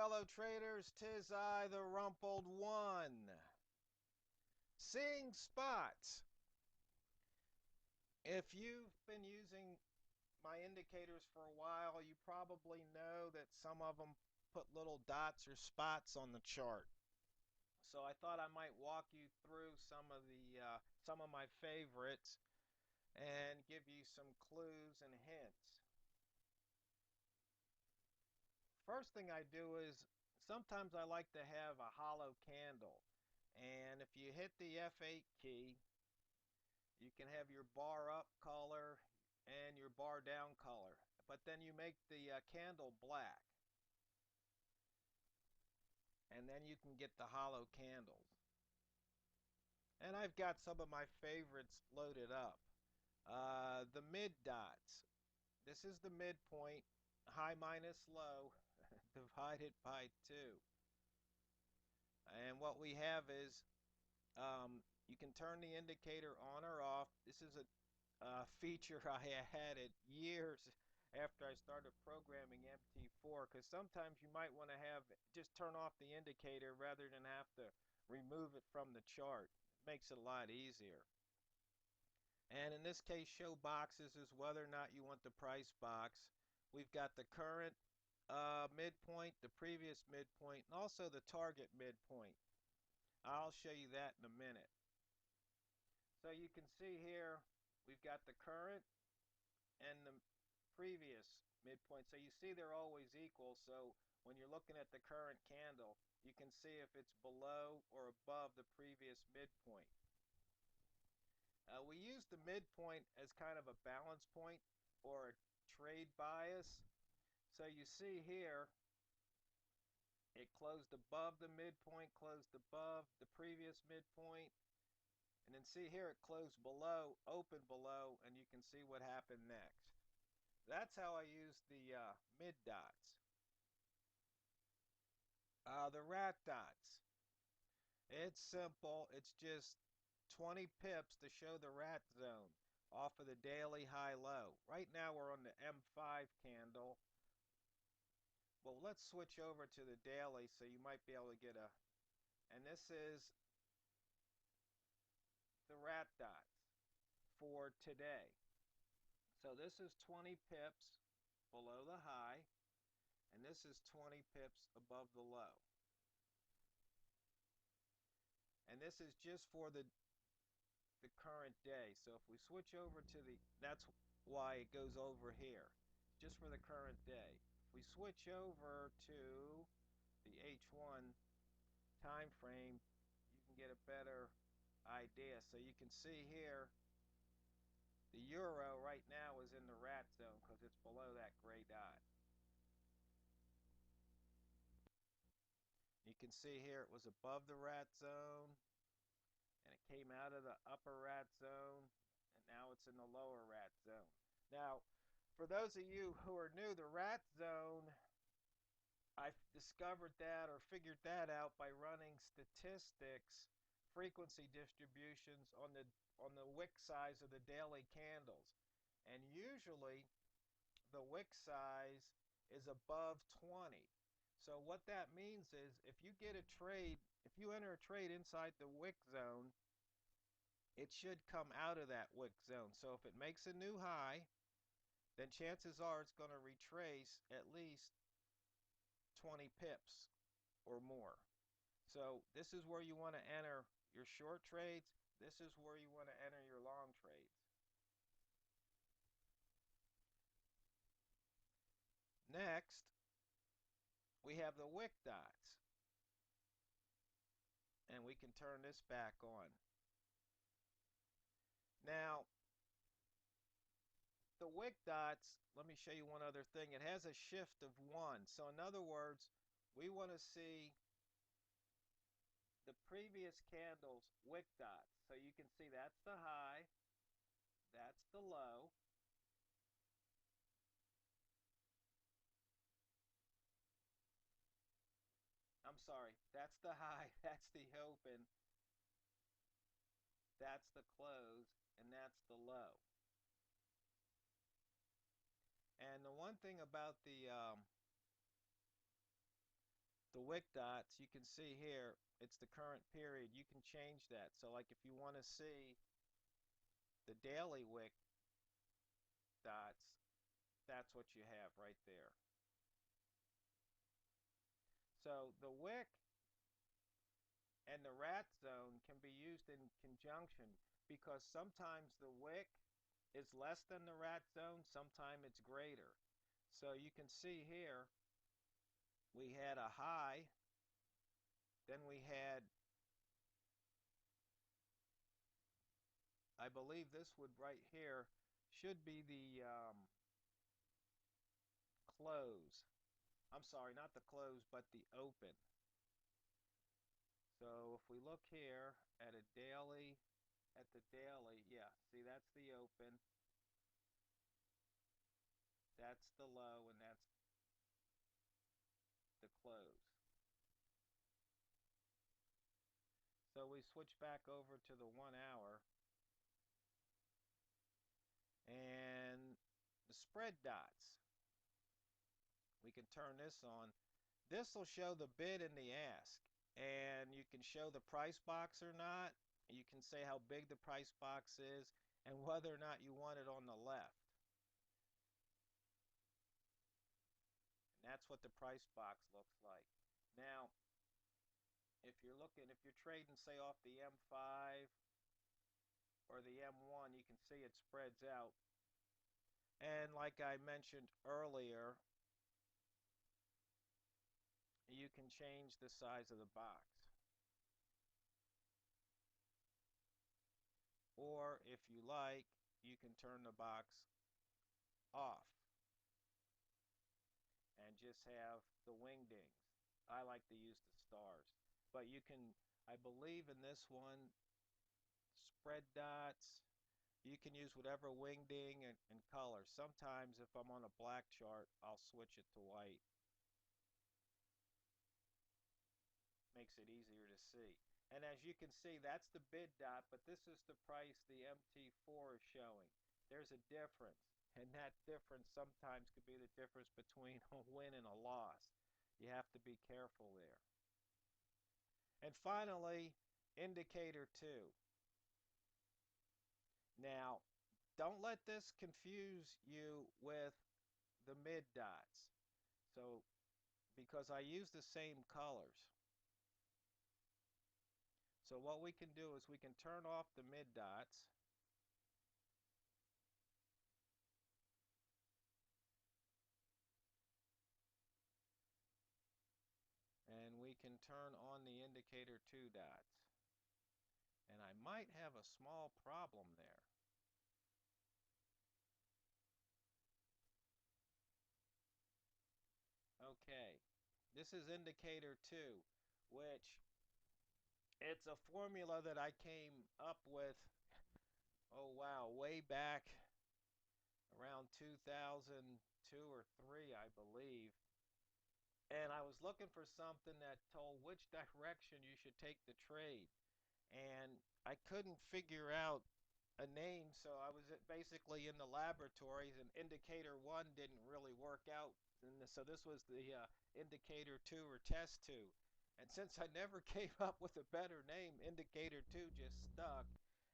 fellow traders, 'tis I, the Rumpled One. Seeing spots. If you've been using my indicators for a while, you probably know that some of them put little dots or spots on the chart. So I thought I might walk you through some of my favorites and give you some clues and hints. First thing I do is sometimes I like to have a hollow candle. And if you hit the F8 key, you can have your bar up color and your bar down color. But then you make the candle black. And then you can get the hollow candles. And I've got some of my favorites loaded up. The mid dots. This is the midpoint, high minus low, divided by 2. And what we have is you can turn the indicator on or off. This is a feature I had it years after I started programming MT4, because sometimes you might want to have just turn off the indicator rather than have to remove it from the chart. It makes it a lot easier. And in this case, show boxes is whether or not you want the price box. We've got the current midpoint, the previous midpoint, and also the target midpoint. I'll show you that in a minute. So you can see here we've got the current and the previous midpoint. So you see they're always equal. So when you're looking at the current candle, you can see if it's below or above the previous midpoint. We use the midpoint as kind of a balance point or a trade bias. So you see here, it closed above the midpoint, closed above the previous midpoint. And then see here, it closed below, opened below, and you can see what happened next. That's how I use the mid dots. The rat dots. It's simple. It's just 20 pips to show the rat zone off of the daily high-low. Right now we're on the M5 candle. Well, let's switch over to the daily so you might be able to get a... And this is the rat dots for today. So this is 20 pips below the high, and this is 20 pips above the low. And this is just for the current day. So if we switch over to the, that's why it goes over here, just for the current day. If we switch over to the H1 time frame, you can get a better idea. So you can see here, the euro right now is in the rat zone because it's below that gray dot. You can see here it was above the rat zone, and it came out of the upper rat zone, and now it's in the lower rat zone. Now, for those of you who are new, the rat zone, I discovered that or figured that out by running statistics, frequency distributions on the wick size of the daily candles. And usually the wick size is above 20. So what that means is if you get a trade, if you enter a trade inside the wick zone, it should come out of that wick zone. So if it makes a new high, then chances are it's going to retrace at least 20 pips or more. So this is where you want to enter your short trades. This is where you want to enter your long trades. Next, we have the wick dots. And we can turn this back on. Now, the wick dots, let me show you one other thing. It has a shift of 1. So in other words, we want to see the previous candle's wick dots. So you can see that's the high, that's the low. I'm sorry, that's the high, that's the open, that's the close, and that's the low. And the one thing about the wick dots, you can see here, it's the current period. You can change that. So like if you want to see the daily wick dots, that's what you have right there. So the wick and the rat zone can be used in conjunction because sometimes the wick is less than the rat zone, sometimes it's greater. So you can see here we had a high, then we had, I believe this would right here should be the close. I'm sorry, not the close, but the open. So if we look here at a daily, at the daily, yeah, see that's the open, that's the low, and that's the close. So we switch back over to the 1 hour and the spread dots. We can turn this on. This will show the bid and the ask, and you can show the price box or not. You can say how big the price box is and whether or not you want it on the left. And that's what the price box looks like. Now, if you're trading, say, off the M5 or the M1, you can see it spreads out. And like I mentioned earlier, you can change the size of the box. Or if you like, you can turn the box off and just have the wingdings. I like to use the stars. But you can, I believe in this one, spread dots. You can use whatever wingding and color. Sometimes if I'm on a black chart, I'll switch it to white. Makes it easier to see. And as you can see, that's the bid dot, but this is the price the MT4 is showing. There's a difference, and that difference sometimes could be the difference between a win and a loss. You have to be careful there. And finally, indicator 2. Now, don't let this confuse you with the mid dots. So, because I use the same colors. So what we can do is we can turn off the mid dots. And we can turn on the indicator 2 dots. And I might have a small problem there. Okay, this is indicator 2, which it's a formula that I came up with, oh wow, way back around 2002 or 3, I believe. And I was looking for something that told which direction you should take the trade. And I couldn't figure out a name, so I was basically in the laboratories, and indicator 1 didn't really work out. And so this was the indicator 2 or test 2. And since I never came up with a better name, indicator 2 just stuck.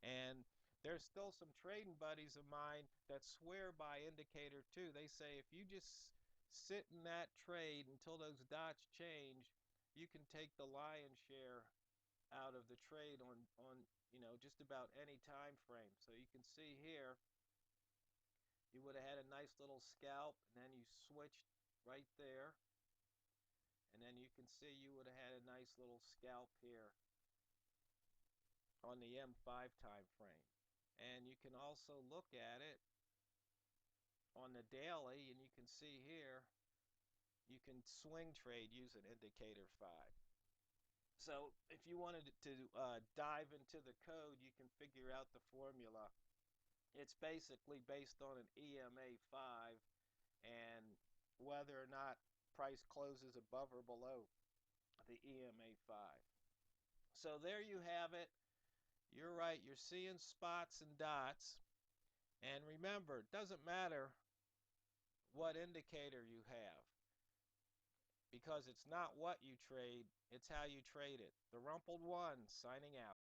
And there's still some trading buddies of mine that swear by indicator 2. They say if you just sit in that trade until those dots change, you can take the lion's share out of the trade on just about any time frame. So you can see here you would have had a nice little scalp, and then you switched right there, and then you can see you would have had a nice little scalp here on the M5 time frame. And you can also look at it on the daily, and you can see here you can swing trade using indicator 5. So if you wanted to dive into the code, you can figure out the formula. It's basically based on an EMA 5 and whether or not price closes above or below the EMA 5. So there you have it. You're right, you're seeing spots and dots. And remember, it doesn't matter what indicator you have. because it's not what you trade, it's how you trade it. The Rumpled One signing out.